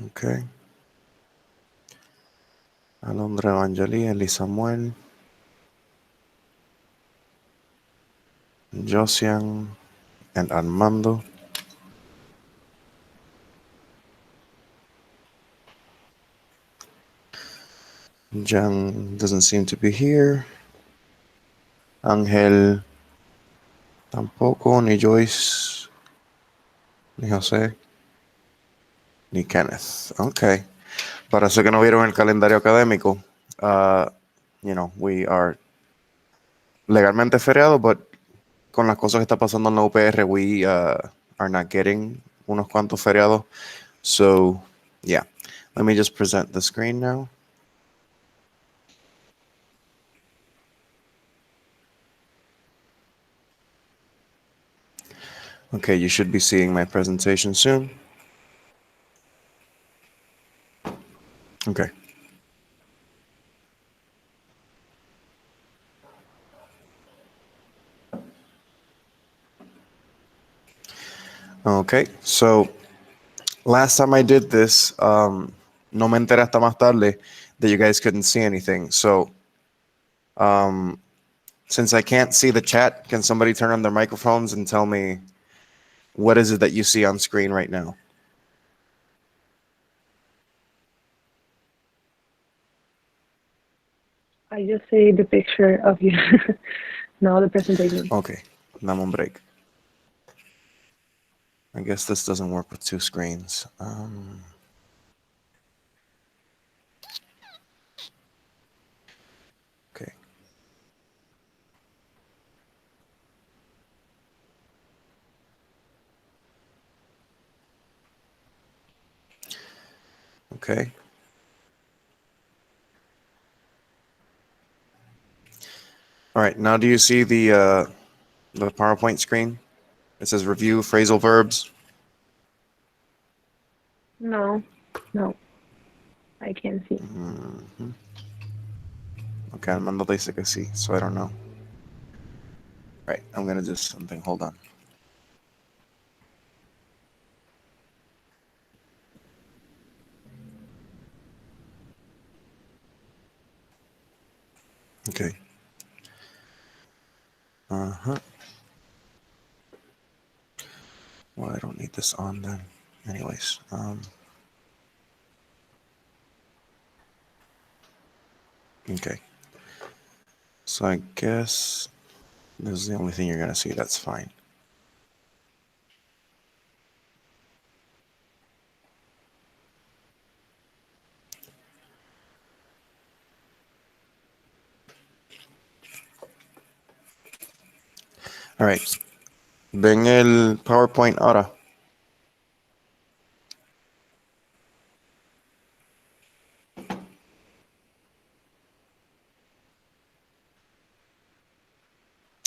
Okay. Alondra, Evangelie, Eli Samuel, Josian, and Armando. Jan doesn't seem to be here. Angel tampoco, ni Joyce, ni José, ni Kenneth. Okay. Para eso que no vieron el calendario académico, we are legalmente feriado, but con las cosas que está pasando en la UPR, we are not getting unos cuantos feriados. So, yeah. Let me just present the screen now. Okay, you should be seeing my presentation soon. Okay. Okay, so last time I did this, no me enteré hasta más tarde that you guys couldn't see anything. So, since I can't see the chat, can somebody turn on their microphones and tell me what is it that you see on screen right now? I just see the picture of you, now the presentation. Okay, dame un break. I guess this doesn't work with two screens. Okay. Okay. All right, now do you see the PowerPoint screen? It says review phrasal verbs. No, I can't see. Mm-hmm. Okay, Armando dice que sí, so I don't know. Right, I'm gonna do something. Hold on. Okay. Uh-huh. Well, I don't need this on then. Anyways, okay. So I guess this is the only thing you're gonna see. That's fine. All right. Ven el PowerPoint ahora.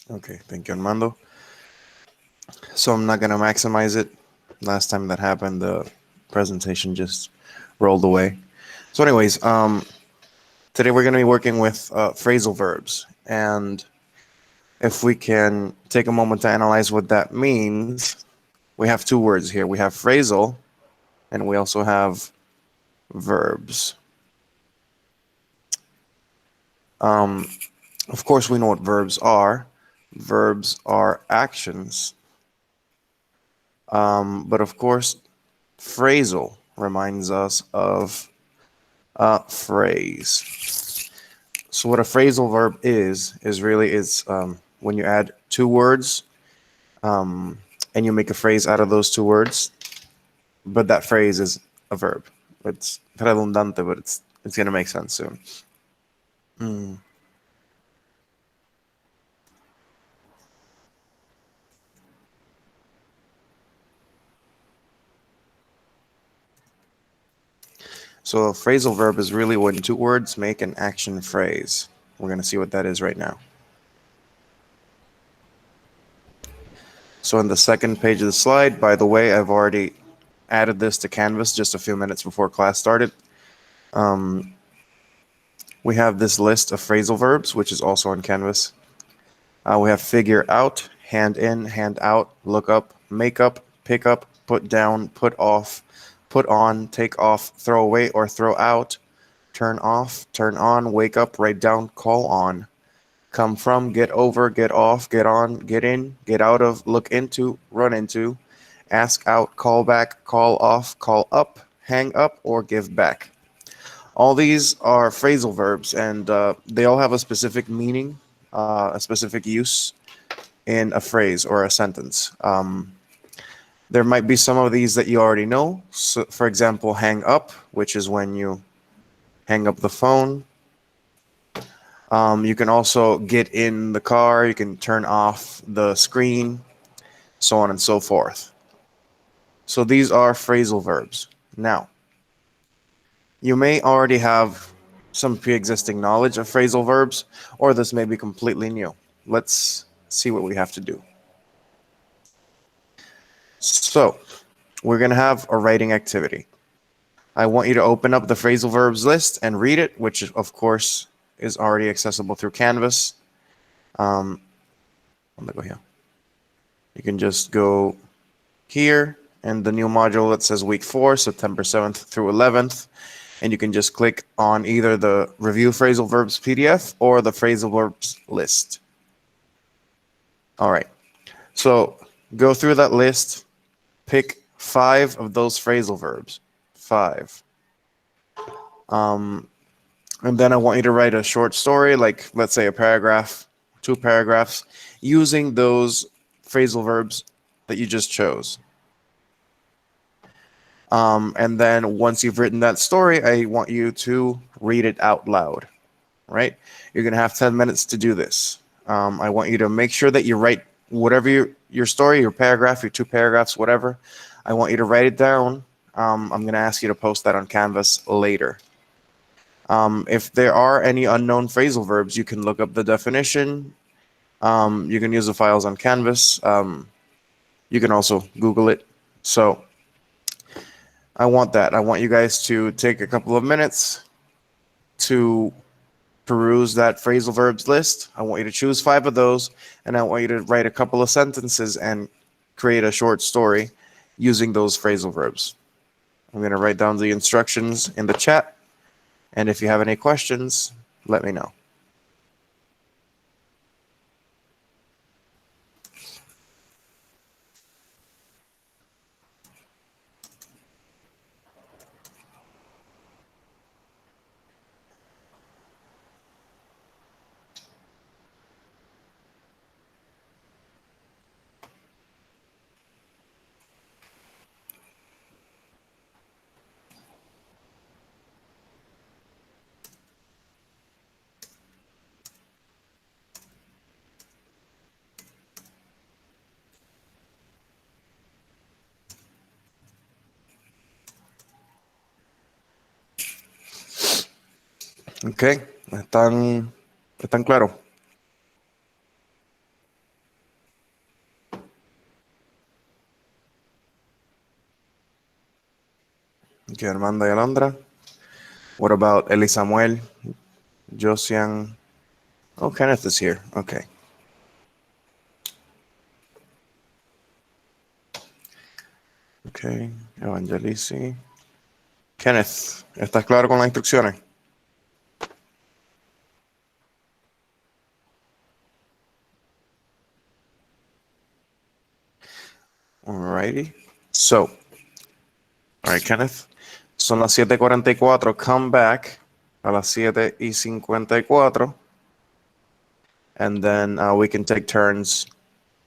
Okay, thank you, Armando. So I'm not gonna maximize it. Last time that happened, the presentation just rolled away. So anyways, today we're gonna be working with phrasal verbs. And if we can take a moment to analyze what that means, we have two words here. We have phrasal, and we also have verbs. Of course, we know what verbs are. Verbs are actions. But of course, phrasal reminds us of a phrase. So what a phrasal verb is really when you add two words and you make a phrase out of those two words, but that phrase is a verb. It's redundante, but it's gonna make sense soon. So a phrasal verb is really when two words make an action phrase. We're gonna see what that is right now. So on the second page of the slide, by the way, I've already added this to Canvas just a few minutes before class started. We have this list of phrasal verbs, which is also on Canvas. We have figure out, hand in, hand out, look up, make up, pick up, put down, put off, put on, take off, throw away or throw out, turn off, turn on, wake up, write down, call on, come from, get over, get off, get on, get in, get out of, look into, run into, ask out, call back, call off, call up, hang up, or give back. All these are phrasal verbs, and they all have a specific meaning, a specific use in a phrase or a sentence. There might be some of these that you already know. So, for example, hang up, which is when you hang up the phone. You can also get in the car, you can turn off the screen, so on and so forth. So these are phrasal verbs. Now, you may already have some pre-existing knowledge of phrasal verbs, or this may be completely new. Let's see what we have to do. So, we're going to have a writing activity. I want you to open up the phrasal verbs list and read it, which of course is already accessible through Canvas. Let me go here. You can just go here and the new module that says week 4, September 7th through 11th. And you can just click on either the Review Phrasal Verbs PDF or the Phrasal Verbs list. All right. So go through that list, pick 5 of those phrasal verbs. 5. And then I want you to write a short story, like let's say a paragraph, 2 paragraphs, using those phrasal verbs that you just chose. And then once you've written that story, I want you to read it out loud, right? You're going to have 10 minutes to do this. I want you to make sure that you write whatever your story, your paragraph, your 2 paragraphs, whatever. I want you to write it down. I'm going to ask you to post that on Canvas later. If there are any unknown phrasal verbs, you can look up the definition. You can use the files on Canvas. You can also Google it. So I want that. I want you guys to take a couple of minutes to peruse that phrasal verbs list. I want you to choose 5 of those, and I want you to write a couple of sentences and create a short story using those phrasal verbs. I'm going to write down the instructions in the chat, and if you have any questions, let me know. Ok, ¿están claros? Okay, Armanda y Alondra. What about Eli Samuel, Josian? Oh, Kenneth is here. Okay. Okay, Evangelisi. Kenneth, ¿estás claro con las instrucciones? Alrighty. So, all right, Kenneth. Son las 7:44. Come back a las 7:54. And then we can take turns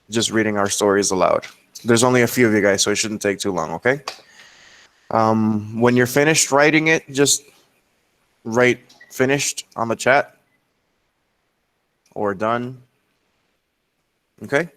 just reading our stories aloud. There's only a few of you guys, so it shouldn't take too long, okay? When you're finished writing it, just write finished on the chat or done. Okay?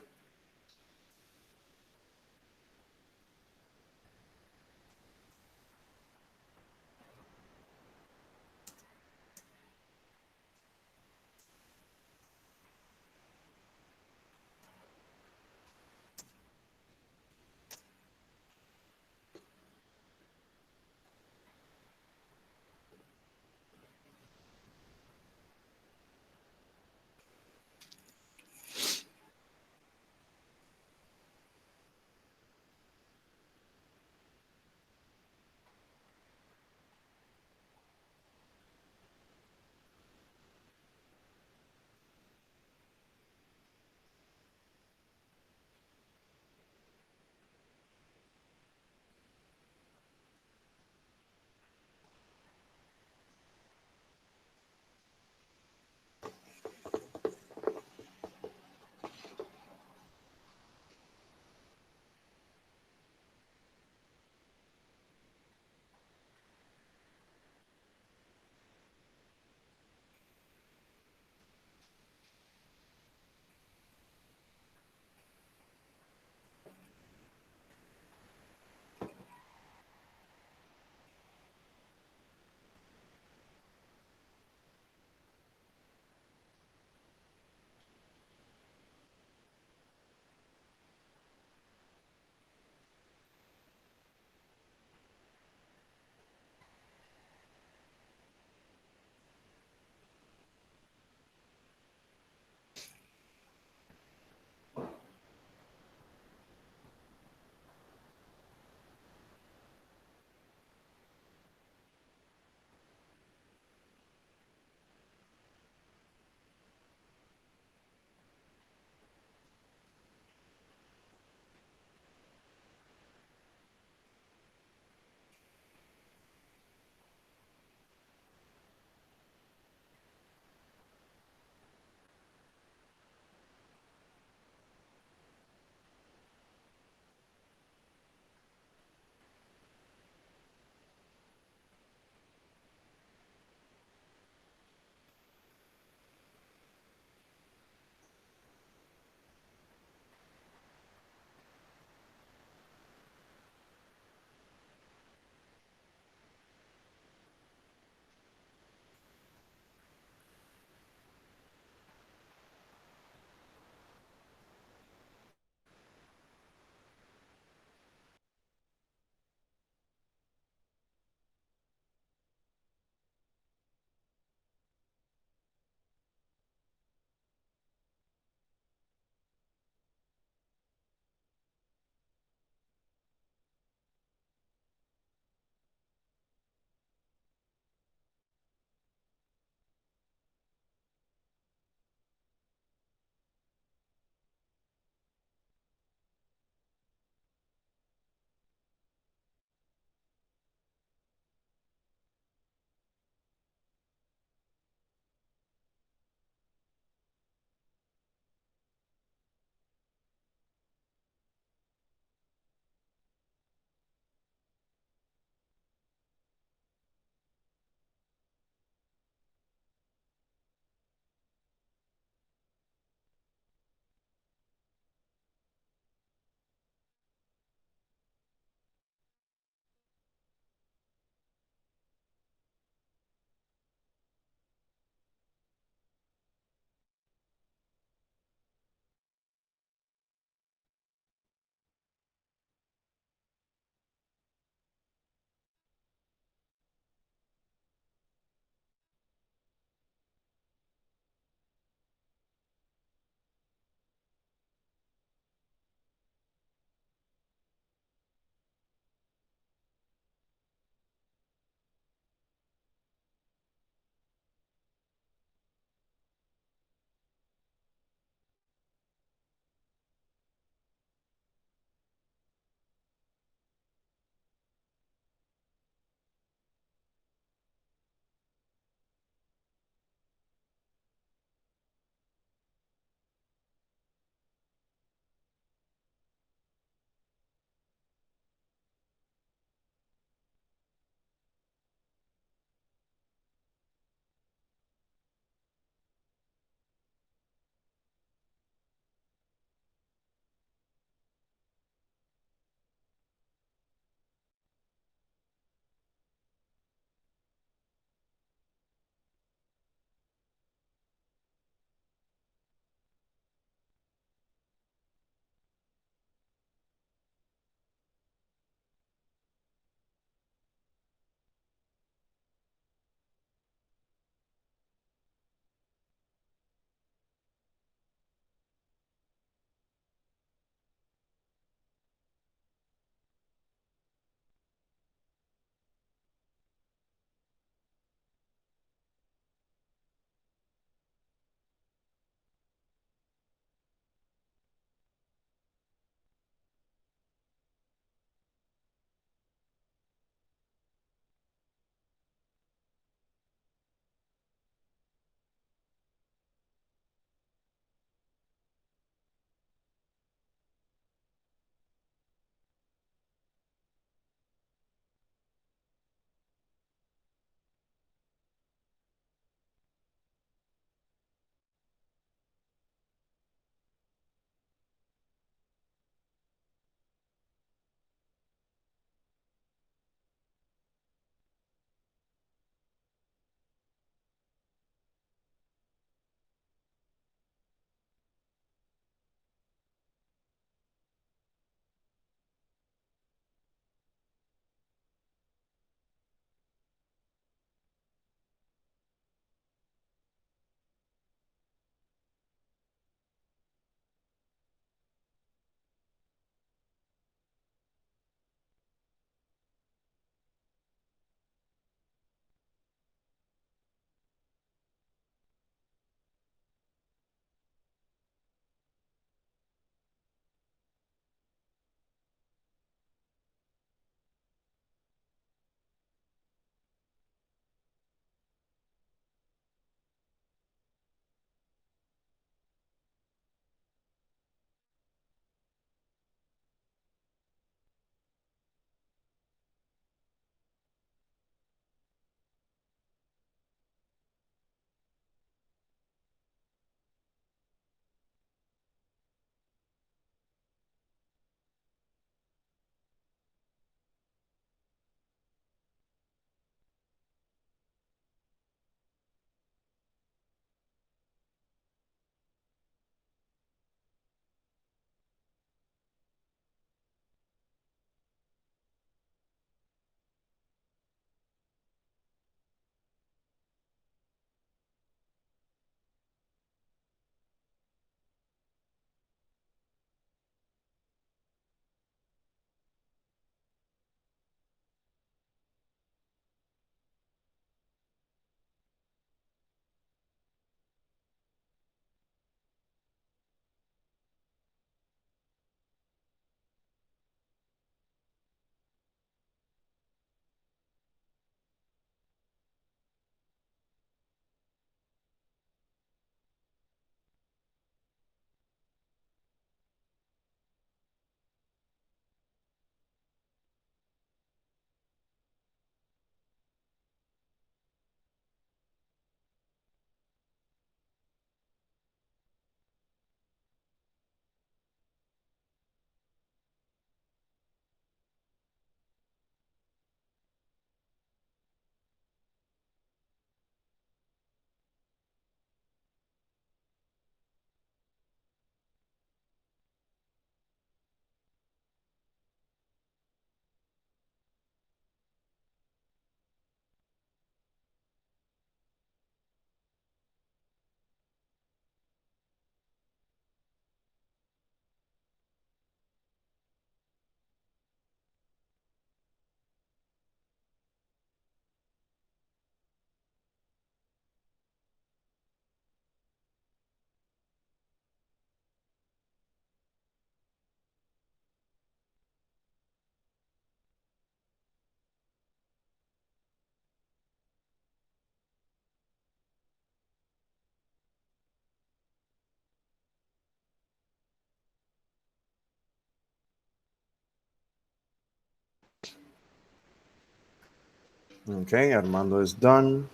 Okay, Armando is done.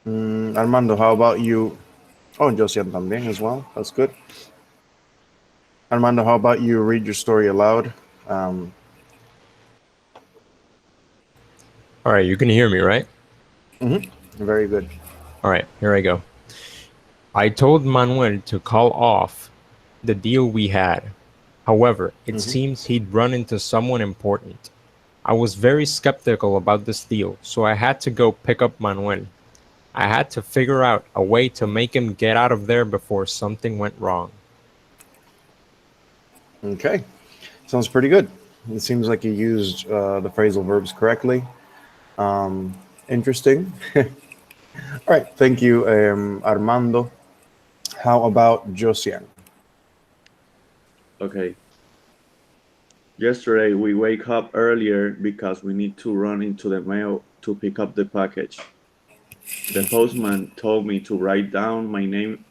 Armando, how about you? Oh, Josian también as well. That's good. Armando, how about you read your story aloud? Um, All right, you can hear me, right? Very good. All right, here I go. I told Manuel to call off the deal we had. However, it seems he'd run into someone important. I was very skeptical about this deal, so I had to go pick up Manuel. I had to figure out a way to make him get out of there before something went wrong. Okay, sounds pretty good. It seems like you used the phrasal verbs correctly. Interesting. All right, thank you, Armando. How about Josian? Okay. Yesterday we wake up earlier because we need to run into the mail to pick up the package. The postman told me to write down my name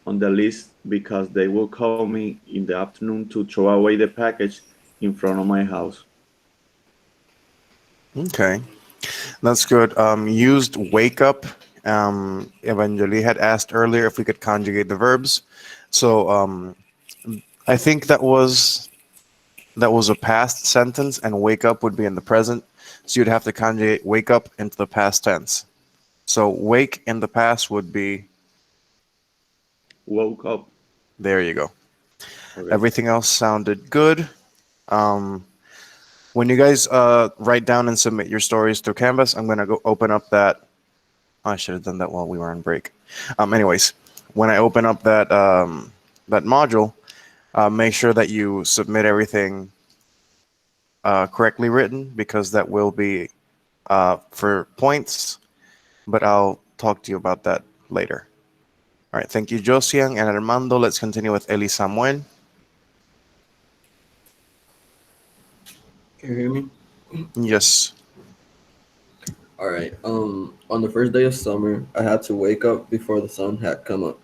on the list because they will call me in the afternoon to throw away the package in front of my house. Okay, that's good. Used wake up. Evangeli had asked earlier if we could conjugate the verbs. So I think that was a past sentence, and wake up would be in the present. So you'd have to conjugate wake up into the past tense. So wake in the past would be, Woke up. there you go. Okay. Everything else sounded good. Um, when you guys write down and submit your stories through Canvas, I'm gonna go open up that. I should have done that while we were on break. Anyways, when I open up that module, make sure that you submit everything correctly written, because that will be for points. But I'll talk to you about that later. All right, thank you, Josiang and Armando. Let's continue with Eli Samuel. Can you hear me? Yes. All right. On the first day of summer, I had to wake up before the sun had come up.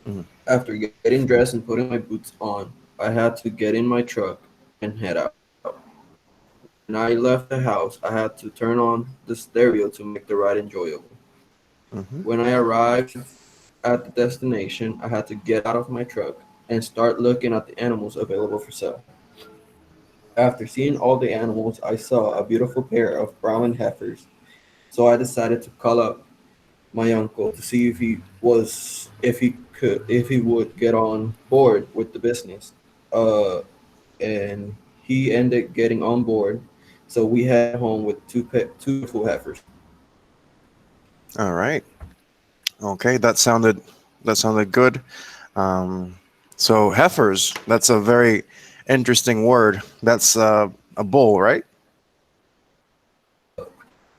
Mhm. After getting dressed and putting my boots on, I had to get in my truck and head out. When I left the house, I had to turn on the stereo to make the ride enjoyable. Mm-hmm. When I arrived at the destination, I had to get out of my truck and start looking at the animals available for sale. After seeing all the animals, I saw a beautiful pair of brown heifers, so I decided to call up my uncle to see if he would get on board with the business. And he ended getting on board, so we headed home with two beautiful heifers. All right. Okay, that sounded good. Um, so heifers, that's a very interesting word. That's a bull, right?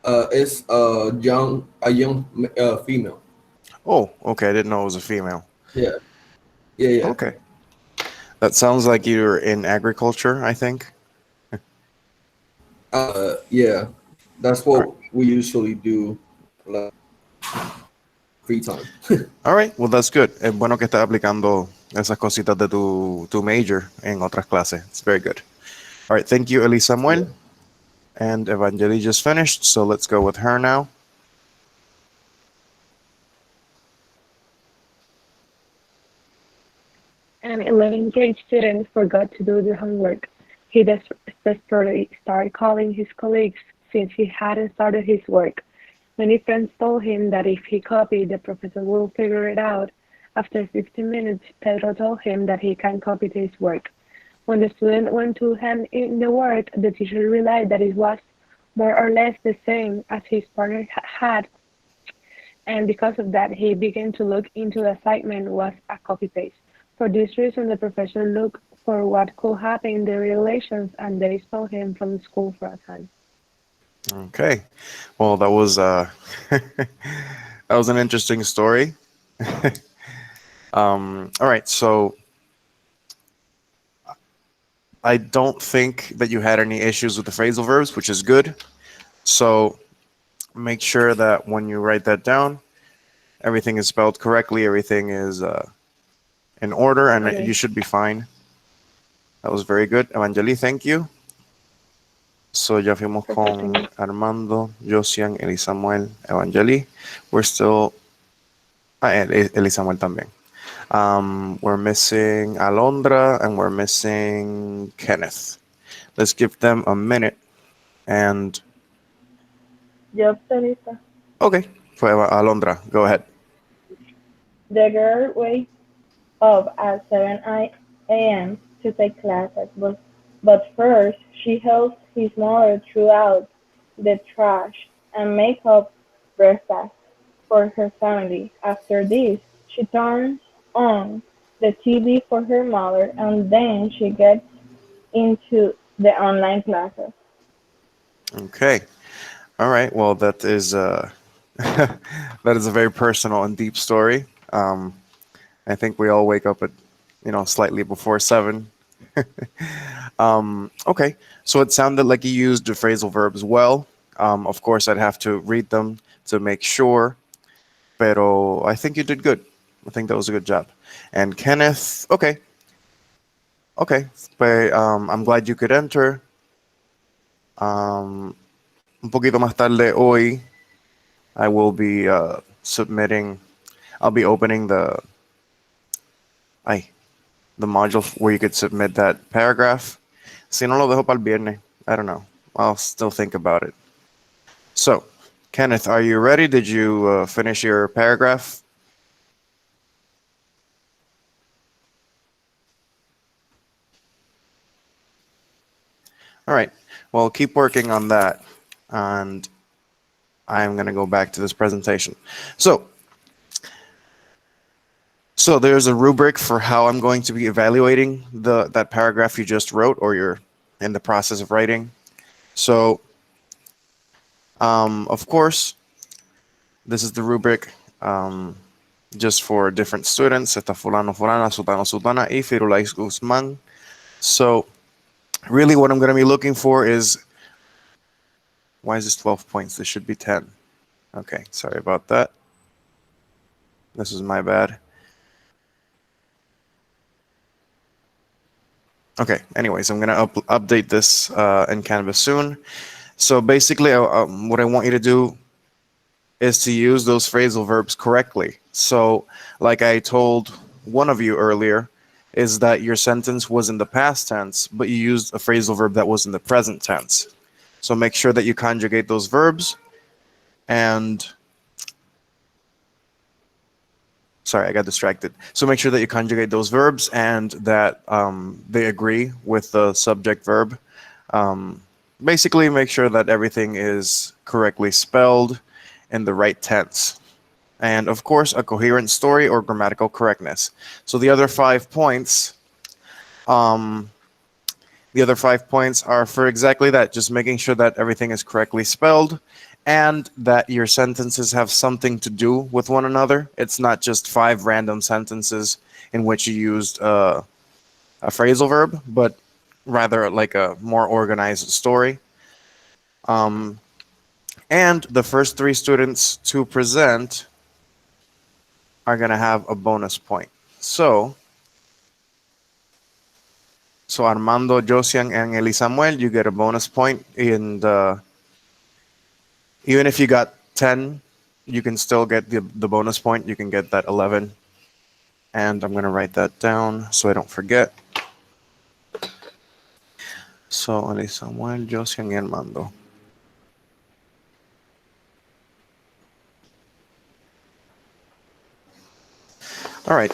It's a young female. Oh, okay. I didn't know it was a female. Yeah, yeah. Okay. That sounds like you're in agriculture, I think. Yeah. That's All right. what we usually do, like free time. All right. Well, that's good. Es bueno que estés aplicando esas cositas de tu major en otras clases. It's very good. All right. Thank you, Eli Yeah. Samuel. And Evangeli just finished, so let's go with her now. An 11th grade student forgot to do the homework. He desperately started calling his colleagues since he hadn't started his work. Many friends told him that if he copied, the professor would figure it out. After 15 minutes, Pedro told him that he can copy his work. When the student went to hand in the work, the teacher realized that it was more or less the same as his partner had, and because of that, he began to look into the assignment was a copy-paste. For this reason, the professor looked for what could happen in the relations, and they expelled him from school for a time. Okay. Well, that was that was an interesting story. All right. So I don't think that you had any issues with the phrasal verbs, which is good. So make sure that when you write that down, everything is spelled correctly, everything is in order, and you Okay. should be fine. That was very good. Evangeli, thank you. So ya fuimos con Perfect. Armando, Josian, Eli Samuel, Evangeli. We're still... Eli Samuel también. We're missing Alondra and we're missing Kenneth. Let's give them a minute and... Yo estoy lista. Okay, fue Alondra, go ahead. The girl wakes up at 7 a.m. to take classes, but first she helps his mother throw out the trash and make up breakfast for her family. After this, she turns on the TV for her mother and then she gets into the online classes. Okay. All right. Well, that is that is a very personal and deep story. I think we all wake up at slightly before 7. Okay. So it sounded like you used the phrasal verbs well. Of course, I'd have to read them to make sure. Pero I think you did good. I think that was a good job. And Kenneth, okay. Okay. But I'm glad you could enter. Un poquito más tarde hoy, I will be submitting, I'll be opening the module where you could submit that paragraph. Si no lo dejo para el viernes, I don't know. I'll still think about it. So, Kenneth, are you ready? Did you finish your paragraph? All right. Well, keep working on that. And I'm going to go back to this presentation. So there's a rubric for how I'm going to be evaluating that paragraph you just wrote or you're in the process of writing. So, of course, this is the rubric just for different students. Está fulano, fulana, sultano, sultana, y Firulais Guzman. So really what I'm going to be looking for is, why is this 12 points? This should be 10. Okay, sorry about that. This is my bad. Okay, anyways, I'm going to update this in Canvas soon. So basically, what I want you to do is to use those phrasal verbs correctly. So like I told one of you earlier, is that your sentence was in the past tense, but you used a phrasal verb that was in the present tense. So make sure that you conjugate those verbs and... Sorry, I got distracted. So make sure that you conjugate those verbs and that they agree with the subject verb. Basically, make sure that everything is correctly spelled in the right tense. And of course, a coherent story or grammatical correctness. So the other 5 points, are for exactly that, just making sure that everything is correctly spelled and that your sentences have something to do with one another. It's not just 5 random sentences in which you used a phrasal verb, but rather like a more organized story. And the first 3 students to present are going to have a bonus point. So Armando, Josian, and Eli Samuel, you get a bonus point in the... Even if you got 10, you can still get the bonus point. You can get that 11. And I'm going to write that down so I don't forget. So Eli Samuel, Josian, and Armando. All right.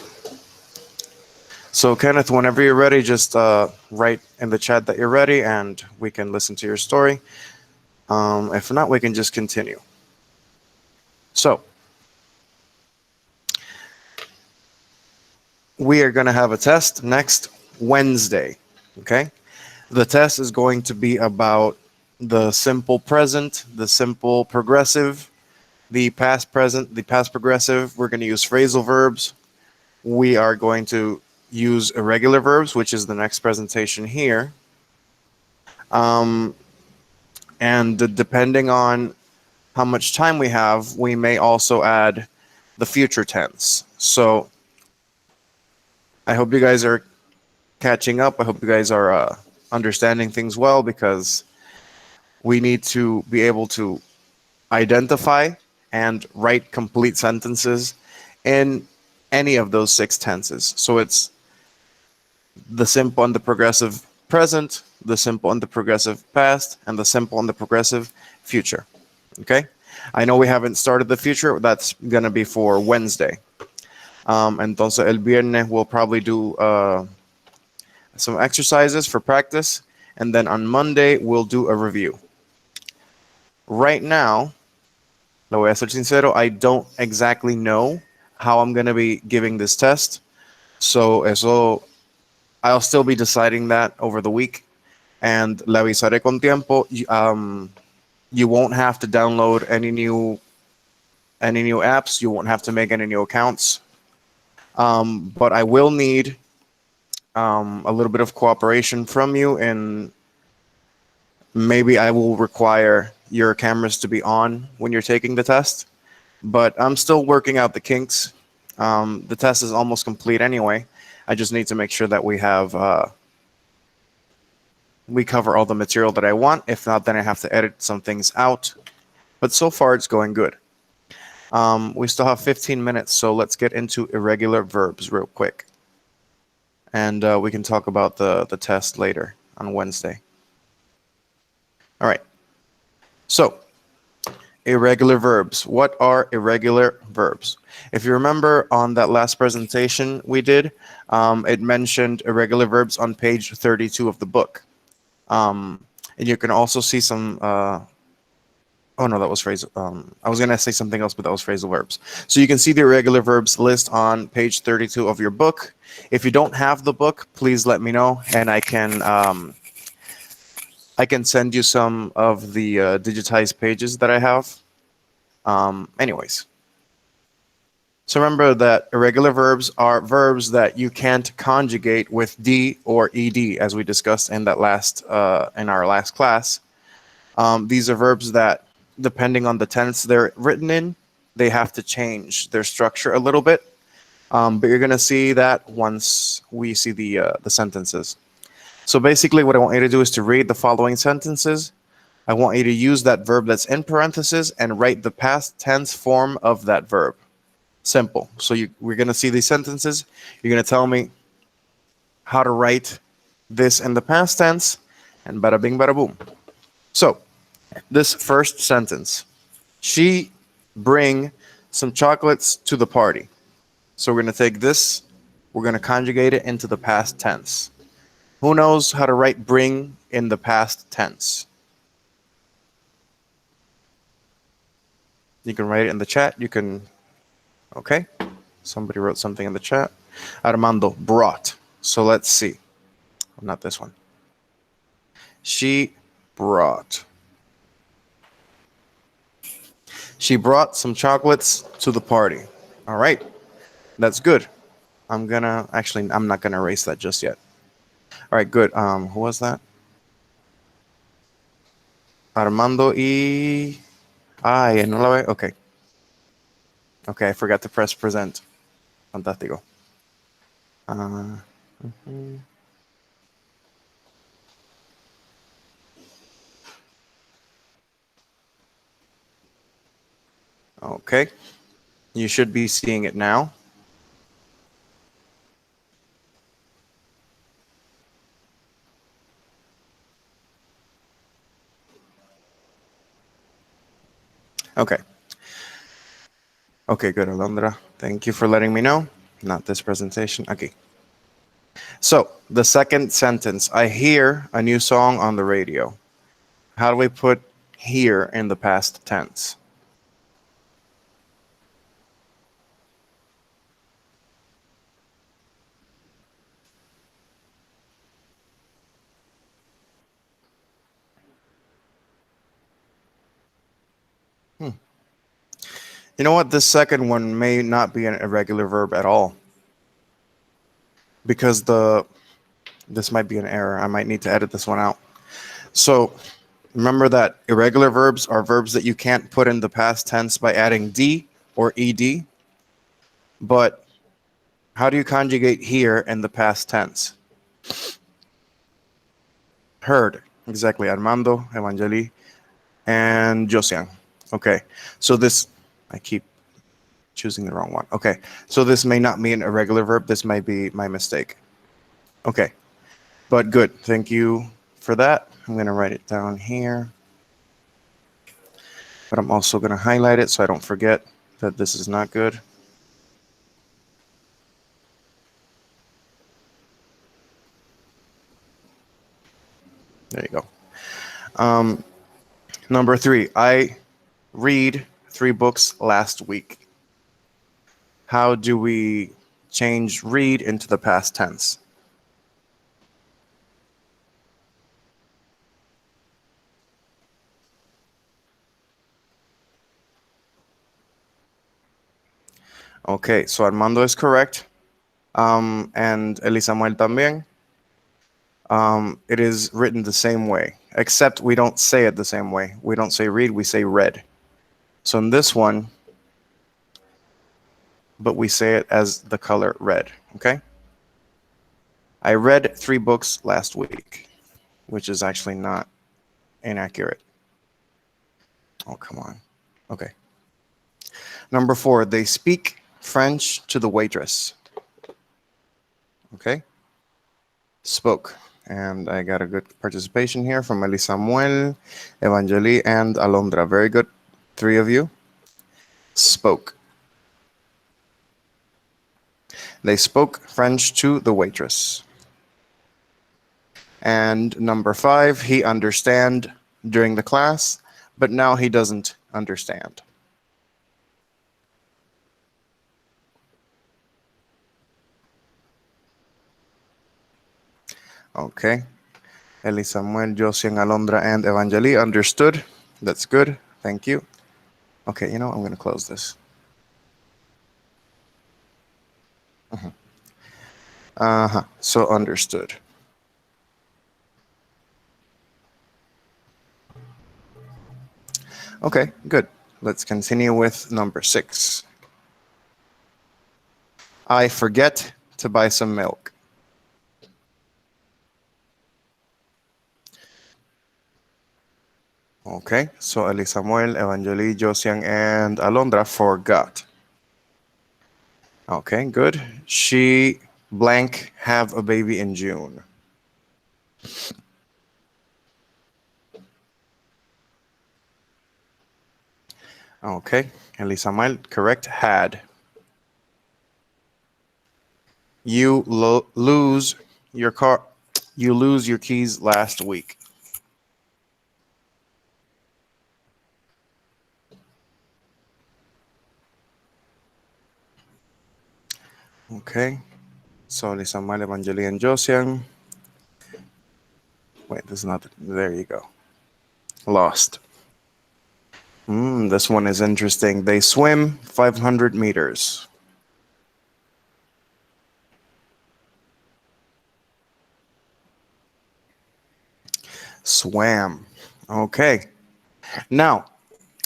So Kenneth, whenever you're ready, just write in the chat that you're ready and we can listen to your story. If not, we can just continue. So we are going to have a test next Wednesday. Okay. The test is going to be about the simple present, the simple progressive, the past present, the past progressive. We're going to use phrasal verbs. We are going to use irregular verbs, which is the next presentation here. And depending on how much time we have, we may also add the future tense. So I hope you guys are catching up. I hope you guys are understanding things well, because we need to be able to identify and write complete sentences in any of those 6 tenses. So it's the simple and the progressive present, the simple and the progressive past, and the simple and the progressive future. Okay? I know we haven't started the future. That's going to be for Wednesday. Entonces, el viernes we'll probably do some exercises for practice. And then on Monday, we'll do a review. Right now, lo voy a ser sincero, I don't exactly know how I'm going to be giving this test. So, eso, I'll still be deciding that over the week. And le avisaré con tiempo. You won't have to download any new apps. You won't have to make any new accounts. But I will need a little bit of cooperation from you, and maybe I will require your cameras to be on when you're taking the test. But I'm still working out the kinks. The test is almost complete anyway. I just need to make sure that we cover all the material that I want. If not, then I have to edit some things out. But so far, it's going good. We still have 15 minutes, so let's get into irregular verbs real quick. And we can talk about the test later on Wednesday. All right. So, irregular verbs. What are irregular verbs? If you remember on that last presentation we did, it mentioned irregular verbs on page 32 of the book. And you can also see some... oh, no, that was phrasal. I was going to say something else, but that was phrasal verbs. So you can see the irregular verbs list on page 32 of your book. If you don't have the book, please let me know, and I can send you some of the digitized pages that I have. Anyways. So remember that irregular verbs are verbs that you can't conjugate with D or ED, as we discussed in that in our last class. These are verbs that, depending on the tense they're written in, they have to change their structure a little bit. But you're going to see that once we see the sentences. So basically what I want you to do is to read the following sentences. I want you to use that verb that's in parentheses and write the past tense form of that verb. Simple. So we're going to see these sentences. You're going to tell me how to write this in the past tense, and bada bing, bada boom. So, this first sentence, she bring some chocolates to the party. So we're going to take this, we're going to conjugate it into the past tense. Who knows how to write bring in the past tense? You can write it in the chat. You can... Okay, somebody wrote something in the chat. Armando, brought. So let's see. Not this one. She brought. She brought some chocolates to the party. All right, that's good. I'm not gonna erase that just yet. All right, good. Who was that? Armando y... no la ve. Okay. Okay, I forgot to press present. Fantástico. Okay. You should be seeing it now. Okay. Okay, good, Alondra. Thank you for letting me know. Not this presentation. Okay. So, the second sentence. I hear a new song on the radio. How do we put hear in the past tense? You know what? This second one may not be an irregular verb at all. Because this might be an error. I might need to edit this one out. So remember that irregular verbs are verbs that you can't put in the past tense by adding D or ED. But how do you conjugate here in the past tense? Heard. Exactly. Armando, Evangeli. and Josiang. Okay, so this, I keep choosing the wrong one. Okay, so this may not be an irregular verb. This might be my mistake. Okay, but good. Thank you for that. I'm going to write it down here. But I'm also going to highlight it so I don't forget that this is not good. There you go. Number 3, I read 3 books last week. How do we change read into the past tense? Okay, so Armando is correct. And Elisamuel también. It is written the same way, except we don't say it the same way. We don't say read, we say read. So in this one, but we say it as the color red, okay? I read 3 books last week, which is actually not inaccurate. Oh, come on. Okay. Number 4, they speak French to the waitress. Okay? Spoke. And I got a good participation here from Elisamuel, Evangeli, and Alondra. Very good. 3 of you. Spoke. They spoke French to the waitress. And number 5, he understand during the class, but now he doesn't understand. Okay. Elisamuel, Josian, Alondra, and Evangeli understood. That's good. Thank you. Okay, you know, I'm going to close this. So understood. Okay, good. Let's continue with number 6. I forget to buy some milk. Okay, so Elisamuel, Evangeli, Josian, and Alondra forgot. Okay, good. She blank have a baby in June. Okay, Elisamuel, correct, had. You lose your car. You lose your keys last week. Okay, so Elisamuel, Evangeli, and Josian. Wait, this is not. There you go. Lost. This one is interesting. They swim 500 meters. Swam. Okay. Now,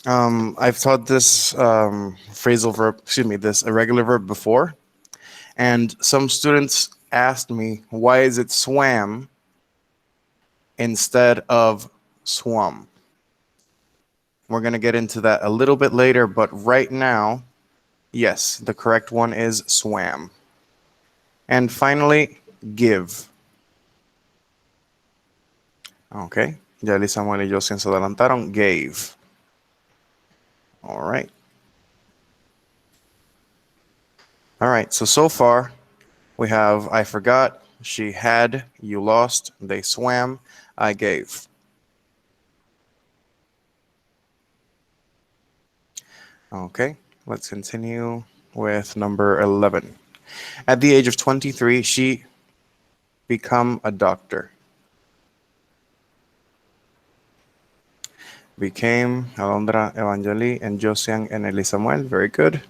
I've taught this phrasal verb, this irregular verb before, and some students asked me, why is it swam instead of swum? We're going to get into that a little bit later, but right now, yes, the correct one is swam. And finally, give. Okay, ya Samuel y yo se adelantaron, gave. All right. All right, so far we have I forgot, she had, you lost, they swam, I gave. Okay, let's continue with number 11. At the age of 23, she become a doctor. Became, Alondra, Evangeli, and Josian and Elisamuel. Very good.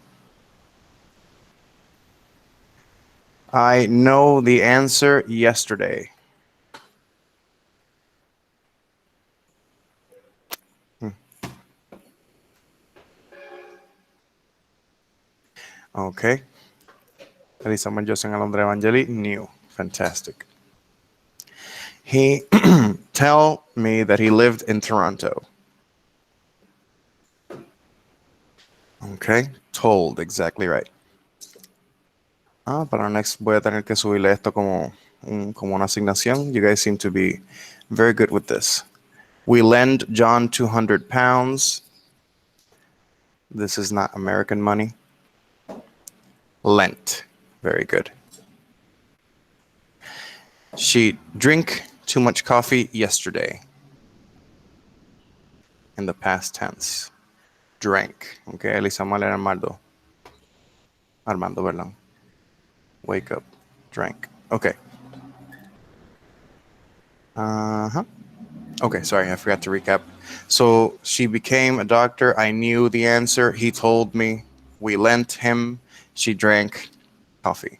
I know the answer yesterday. Okay. Elisamuel, Josian, Alondra, Evangeli, knew. Fantastic. He tell me that he lived in Toronto. Okay, told, exactly right. Para next voy a tener que subirle esto como, como una asignación. You guys seem to be very good with this. We lend John 200 pounds. This is not American money. Lent. Very good. She drank too much coffee yesterday. In the past tense. Drank. Okay, Elisa Mal and Armando. Armando, perdón. Wake up. Drank. Okay. Uh-huh. Okay, sorry, I forgot to recap. So she became a doctor. I knew the answer. He told me. We lent him. She drank coffee.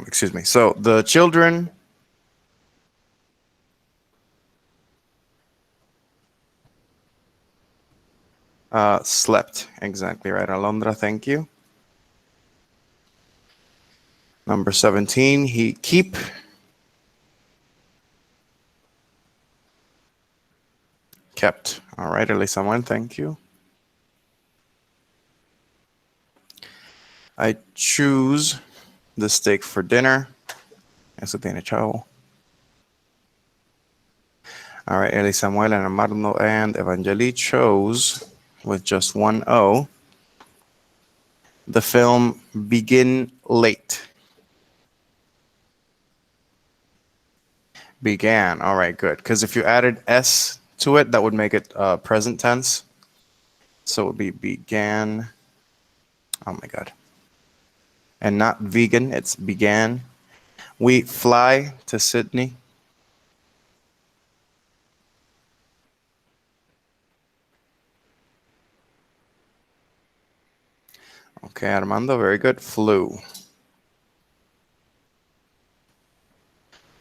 Excuse me. So the children slept. Exactly right. Alondra, thank you. Number 17, he kept. All right, Elisa Juan, thank you. I choose the steak for dinner. Eso tiene chavo. All right, Eli Samuel and Armando and Evangeli chose, with just one O, the film Begin Late. Began. All right, good. Because if you added S to it, that would make it present tense. So it would be began. Oh my God. And not vegan, it's began. We fly to Sydney. Okay, Armando, very good. Flew.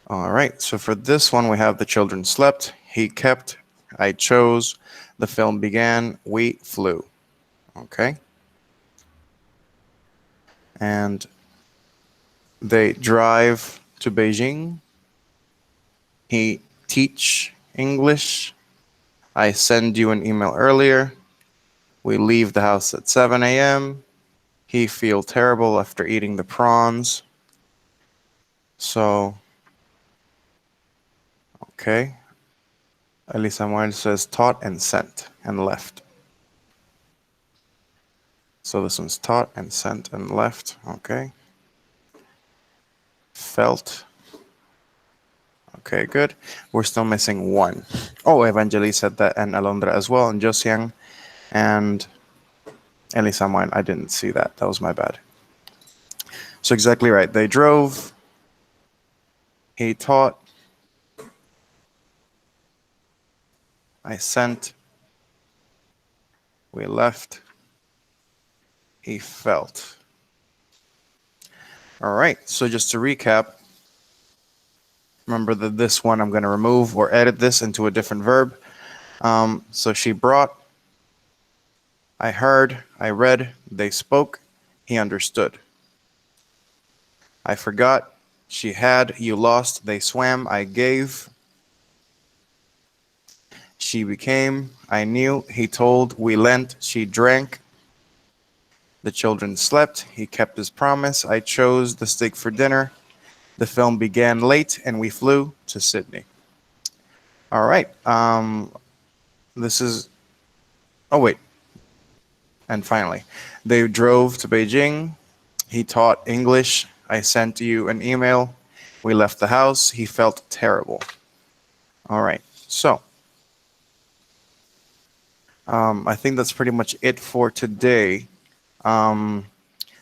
All right, so for this one, we have the children slept, he kept, I chose, the film began, we flew. Okay. And they drive to Beijing. He teach English. I send you an email earlier. We leave the house at 7 a.m. He feel terrible after eating the prawns. So, okay. Ali Samuel says taught and sent and left. So this one's taught and sent and left. Okay. Felt. Okay, good. We're still missing one. Oh, Evangeli said that, and Alondra as well, and Josiang, and Eli Samuel. I didn't see that. That was my bad. So exactly right. They drove. He taught. I sent. We left. He felt. All right. So just to recap, remember that this one I'm going to remove or edit this into a different verb. So she brought. I heard. I read. They spoke. He understood. I forgot. She had. You lost. They swam. I gave. She became. I knew. He told. We lent. She drank. The children slept. He kept his promise. I chose the steak for dinner. The film began late, and we flew to Sydney. All right. This is. Oh wait. And finally, they drove to Beijing. He taught English. I sent you an email. We left the house. He felt terrible. All right. So, I think that's pretty much it for today. Están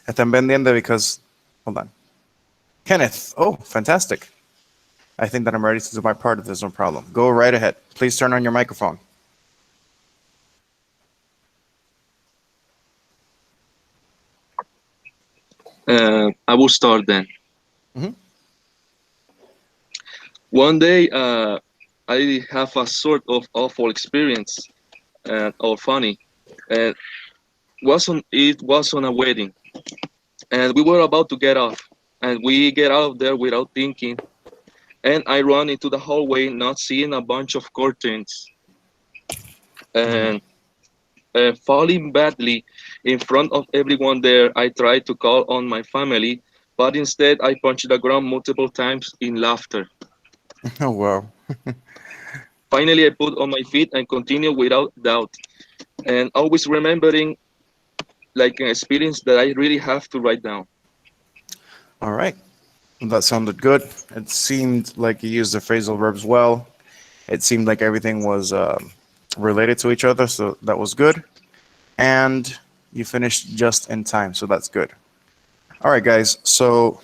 pendiente because, hold on. Kenneth. Oh, fantastic. I think that I'm ready to do my part if there's no problem. Go right ahead. Please turn on your microphone. I will start then. Mhm. One day, I have a sort of awful experience, or funny. It was on a wedding, and we were about to get off, and we get out of there without thinking, and I run into the hallway, not seeing a bunch of curtains, and falling badly in front of everyone there, I tried to call on my family, but instead I punched the ground multiple times in laughter. Oh wow. Finally, I put on my feet and continued without doubt, and always remembering like an experience that I really have to write down. All right. That sounded good. It seemed like you used the phrasal verbs well. It seemed like everything was related to each other, so that was good. And you finished just in time, so that's good. All right, guys. So,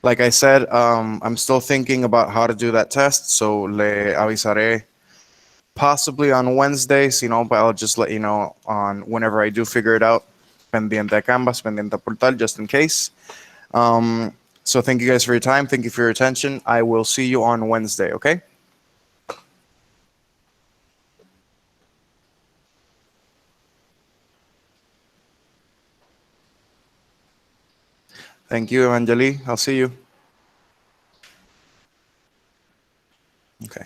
like I said, I'm still thinking about how to do that test, so le avisaré possibly on Wednesdays, but I'll just let you know on whenever I do figure it out. Pendiente a Canvas, pendiente a Portal, just in case. So thank you guys for your time. Thank you for your attention. I will see you on Wednesday, okay? Thank you, Anjali. I'll see you. Okay.